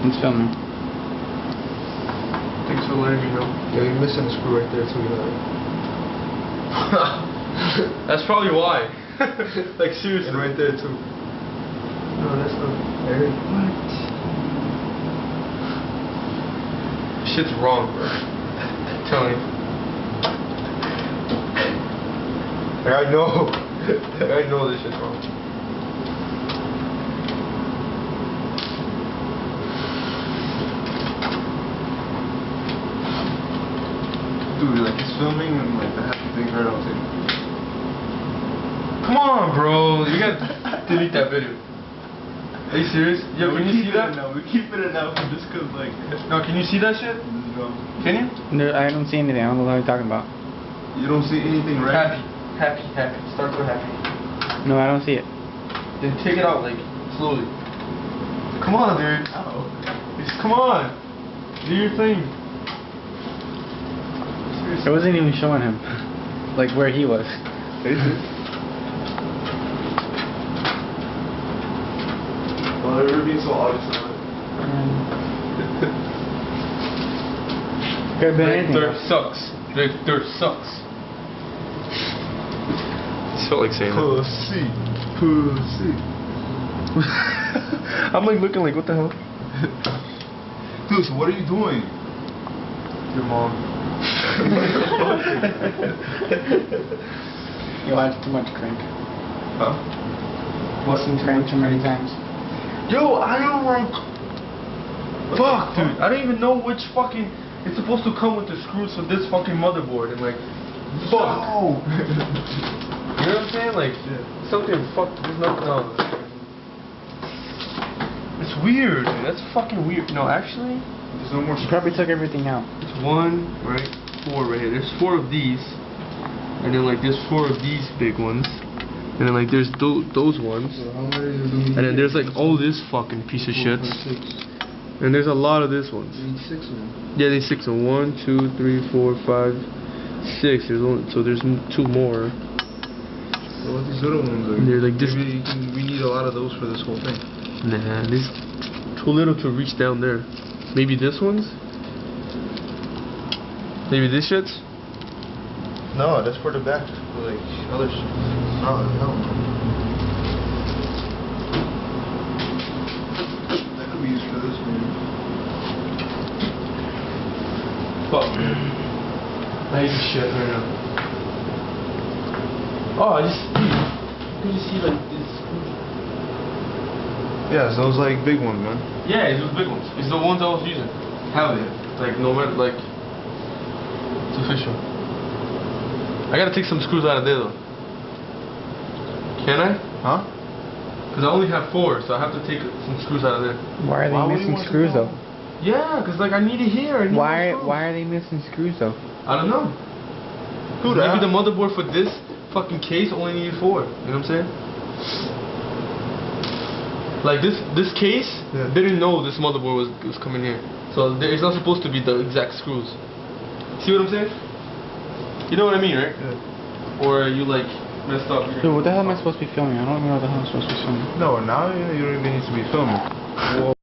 It's filming. Thanks for letting me know. Yeah, you're missing a screw right there too. That's probably why. Like seriously. And right there too. No, that's not. Hey. What? Shit's wrong, bro. I'm telling you. I know. I know this shit's wrong. Dude, like it's filming and like the happy thing right on tape. Come on, bro. You gotta delete that video. Are you serious? Yo, can you see that? No, we're keeping it now just cause like. No, can you see that shit? No. Can you? No, I don't see anything. I don't know what you're talking about. You don't see anything, right? Happy. Start with happy. No, I don't see it. Then take it out, like, slowly. Come on, dude. Oh. Just come on. Do your thing. It wasn't even showing him, like where he was. Well, it would be so obvious now. Could have been anything. Dirt sucks. Dirt sucks. It felt like saying that. Pussy. I'm like looking like, what the hell? Dude, so what are you doing? Your mom. You watched too much Crank. Huh? Watching Crank too many times. Yo, I don't like. Fuck, dude. I don't even know which fucking. It's supposed to come with the screws for this fucking motherboard, and like, fuck. No. You know what I'm saying? Like, something fuck. There's nothing else. It's weird, dude. That's fucking weird. No, actually, There's no more. She probably took everything out. it's 1, right? 4 right here. There's 4 of these, and then like there's 4 of these big ones, and then like there's those ones, and then there's like all this fucking piece of shit, and there's a lot of this ones. Six of them. Yeah, there's 6 of them. 1, 2, 3, 4, 5, 6. There's only, so there's 2 more. So what these little ones are? They're like this. Maybe we need a lot of those for this whole thing. Nah, this too little to reach down there. Maybe this one's. Maybe this shit's. No, that's for the back. For like other shit. No, no. That could be used for this maybe. Fuck. I hate this shit right now. Oh, I just. You just see like this. Yeah, so those like big ones, man. Yeah, it's those big ones. It's the ones I was using. Hell yeah. Like no matter like. It's official. I gotta take some screws out of there though. Can I? Huh? Because I only have 4, so I have to take some screws out of there. Why are they Why would you missing want to screws know? though? Yeah, because like I need it here. I need more screws. Why are they missing screws though? I don't know. Dude, Maybe the motherboard for this fucking case only needed 4. You know what I'm saying? Like this case didn't know this motherboard was coming here, so it's not supposed to be the exact screws. See what I'm saying? You know what I mean, right? Yeah. Or you like messed up. Dude, what the hell am I supposed to be filming? I don't even know what the hell I'm supposed to be filming. No, now you don't even need to be filming. Whoa.